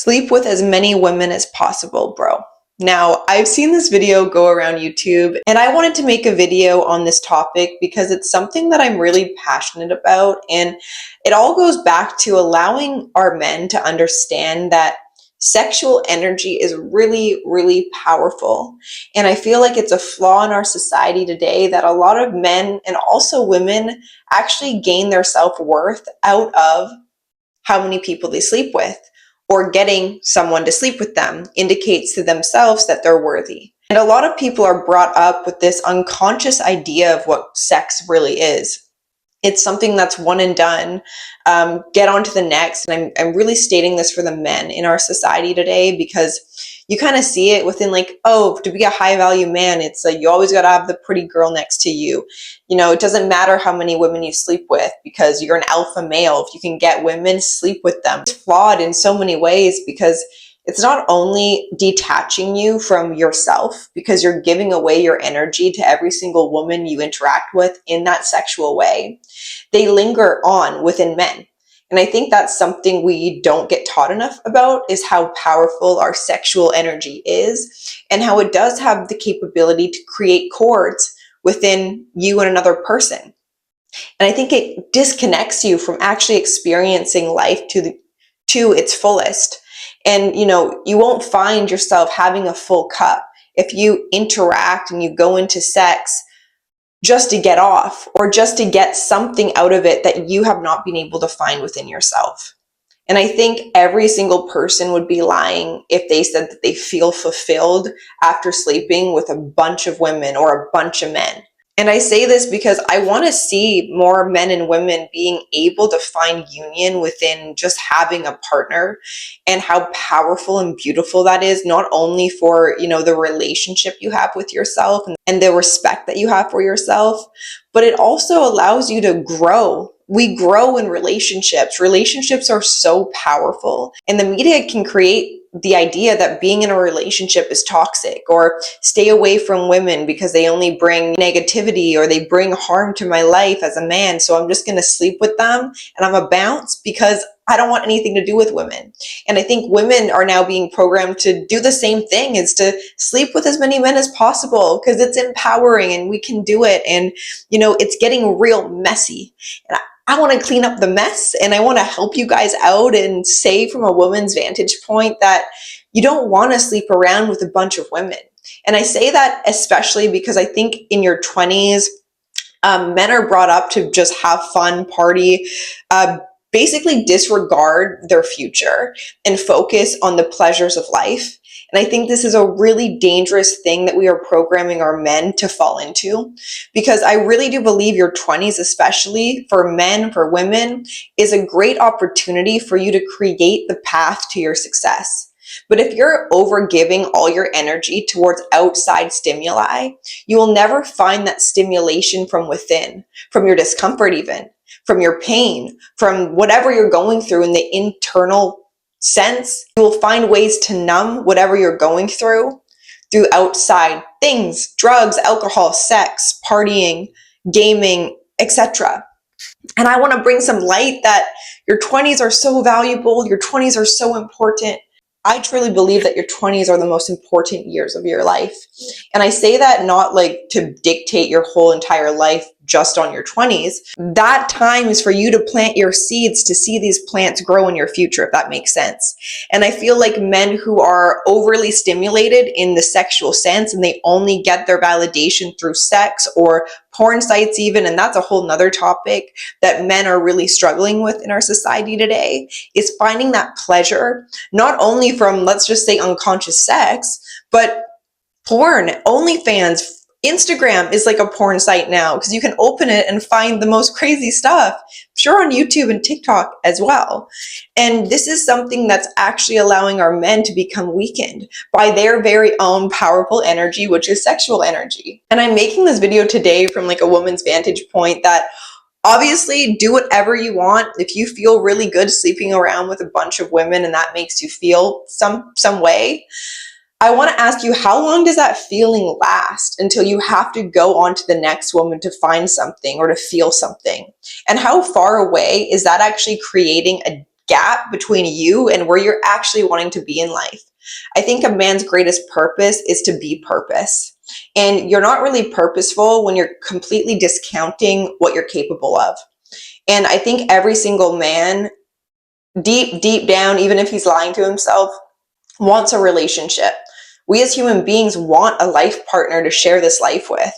Sleep with as many women as possible, bro. Now, I've seen this video go around YouTube, and I wanted to make a video on this topic because it's something that I'm really passionate about, and it all goes back to allowing our men to understand that sexual energy is really, really powerful. And I feel like it's a flaw in our society today that a lot of men and also women actually gain their self-worth out of how many people they sleep with, or getting someone to sleep with them indicates to themselves that they're worthy. And a lot of people are brought up with this unconscious idea of what sex really is. It's something that's one and done. Get on to the next. And I'm really stating this for the men in our society today because you kind of see it within, like, oh, to be a high value man, it's like you always got to have the pretty girl next to you. You know, it doesn't matter how many women you sleep with because you're an alpha male. If you can get women, sleep with them. It's flawed in so many ways because it's not only detaching you from yourself because you're giving away your energy to every single woman you interact with in that sexual way. They linger on within men. And I think that's something we don't get taught enough about, is how powerful our sexual energy is and how it does have the capability to create cords within you and another person. And I think it disconnects you from actually experiencing life to its fullest. And, you know, you won't find yourself having a full cup if you interact and you go into sex just to get off or just to get something out of it that you have not been able to find within yourself. And I think every single person would be lying if they said that they feel fulfilled after sleeping with a bunch of women or a bunch of men. And I say this because I want to see more men and women being able to find union within just having a partner, and how powerful and beautiful that is, not only for, you know, the relationship you have with yourself and the respect that you have for yourself, but it also allows you to grow. We grow in relationships. Relationships are so powerful, and the media can create the idea that being in a relationship is toxic, or stay away from women because they only bring negativity or they bring harm to my life as a man. So I'm just going to sleep with them and I'm a bounce because I don't want anything to do with women. And I think women are now being programmed to do the same thing, is to sleep with as many men as possible because it's empowering and we can do it. And, you know, it's getting real messy. And I want to clean up the mess, and I want to help you guys out and say from a woman's vantage point that you don't want to sleep around with a bunch of women. And I say that especially because I think in your 20s, men are brought up to just have fun, party, basically disregard their future and focus on the pleasures of life. And I think this is a really dangerous thing that we are programming our men to fall into, because I really do believe your 20s, especially for men, for women, is a great opportunity for you to create the path to your success. But if you're over giving all your energy towards outside stimuli, you will never find that stimulation from within, from your discomfort even, from your pain, from whatever you're going through in the internal sense. You will find ways to numb whatever you're going through outside things: drugs, alcohol, sex, partying, gaming, etc. And I want to bring some light that your 20s are so valuable, your 20s are so important. I truly believe that your 20s are the most important years of your life. And I say that not like to dictate your whole entire life just on your 20s. That time is for you to plant your seeds to see these plants grow in your future, if that makes sense. And I feel like men who are overly stimulated in the sexual sense, and they only get their validation through sex or porn sites even, and that's a whole nother topic that men are really struggling with in our society today, is finding that pleasure, not only from, let's just say, unconscious sex, but porn, OnlyFans. Instagram is like a porn site now because you can open it and find the most crazy stuff. Sure, on YouTube and TikTok as well. And this is something that's actually allowing our men to become weakened by their very own powerful energy, which is sexual energy. And I'm making this video today from like a woman's vantage point that obviously do whatever you want. If you feel really good sleeping around with a bunch of women and that makes you feel some way, I want to ask you, how long does that feeling last until you have to go on to the next woman to find something or to feel something? And how far away is that actually creating a gap between you and where you're actually wanting to be in life. I think a man's greatest purpose is to be purpose. And you're not really purposeful when you're completely discounting what you're capable of. And I think every single man, deep down, even if he's lying to himself, wants a relationship. We as human beings want a life partner to share this life with.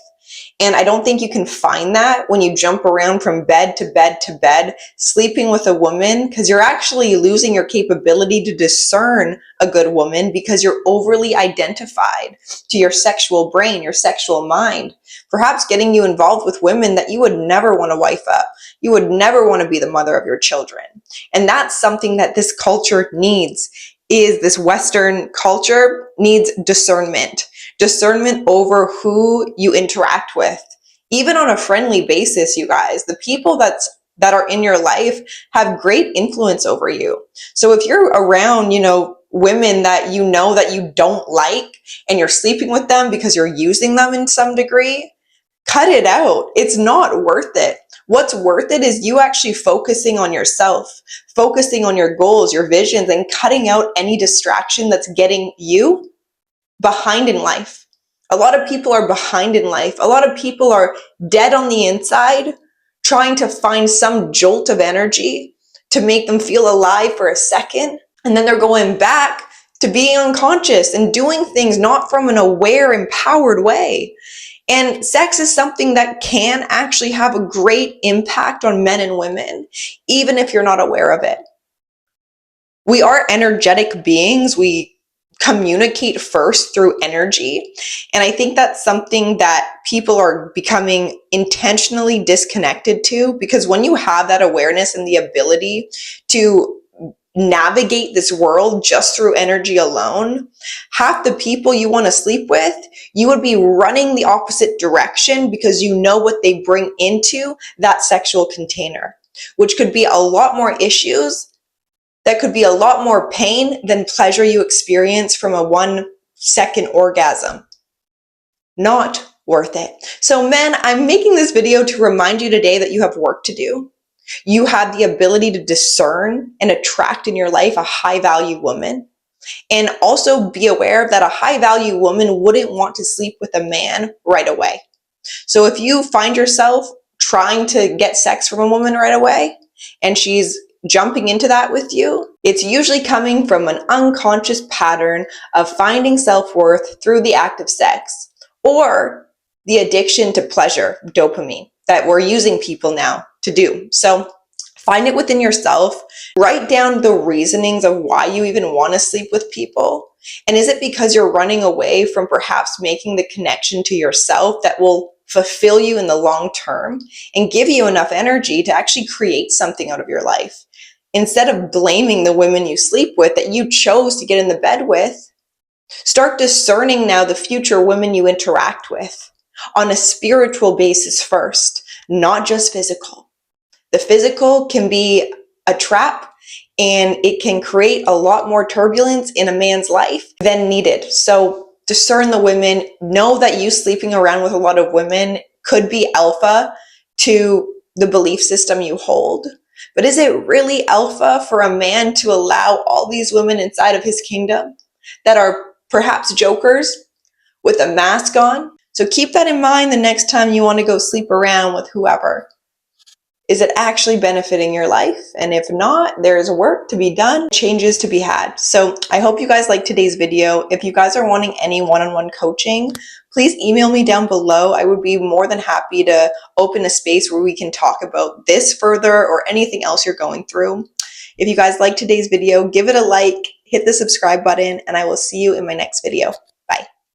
And I don't think you can find that when you jump around from bed to bed to bed, sleeping with a woman, because you're actually losing your capability to discern a good woman because you're overly identified to your sexual brain, your sexual mind. Perhaps getting you involved with women that you would never want to wife up. You would never want to be the mother of your children. And that's something that this culture needs. Is this Western culture needs discernment. Discernment over who you interact with. Even on a friendly basis, you guys, the people that are in your life have great influence over you. So if you're around, women that you know that you don't like and you're sleeping with them because you're using them in some degree, cut it out. It's not worth it. What's worth it is you actually focusing on yourself, focusing on your goals, your visions, and cutting out any distraction that's getting you behind in life. A lot of people are behind in life. A lot of people are dead on the inside, trying to find some jolt of energy to make them feel alive for a second. And then they're going back to being unconscious and doing things not from an aware, empowered way. And sex is something that can actually have a great impact on men and women, even if you're not aware of it. We are energetic beings. We communicate first through energy. And I think that's something that people are becoming intentionally disconnected to, because when you have that awareness and the ability to navigate this world just through energy alone, half the people you want to sleep with, you would be running the opposite direction because you know what they bring into that sexual container, which could be a lot more issues. That could be a lot more pain than pleasure you experience from a 1-second orgasm. Not worth it. So men, I'm making this video to remind you today that you have work to do. You have the ability to discern and attract in your life a high value woman. And also be aware that a high value woman wouldn't want to sleep with a man right away. So if you find yourself trying to get sex from a woman right away and she's jumping into that with you, it's usually coming from an unconscious pattern of finding self-worth through the act of sex, or the addiction to pleasure, dopamine, that we're using people now to do. So find it within yourself. Write down the reasonings of why you even want to sleep with people. And is it because you're running away from perhaps making the connection to yourself that will fulfill you in the long term and give you enough energy to actually create something out of your life? Instead of blaming the women you sleep with that you chose to get in the bed with, start discerning now the future women you interact with on a spiritual basis first, not just physical. The physical can be a trap and it can create a lot more turbulence in a man's life than needed. So discern the women. Know that you sleeping around with a lot of women could be alpha to the belief system you hold. But is it really alpha for a man to allow all these women inside of his kingdom that are perhaps jokers with a mask on? So keep that in mind the next time you want to go sleep around with whoever. Is it actually benefiting your life? And if not, there is work to be done, changes to be had. So I hope you guys liked today's video. If you guys are wanting any one-on-one coaching, please email me down below. I would be more than happy to open a space where we can talk about this further or anything else you're going through. If you guys liked today's video, give it a like, hit the subscribe button, and I will see you in my next video. Bye.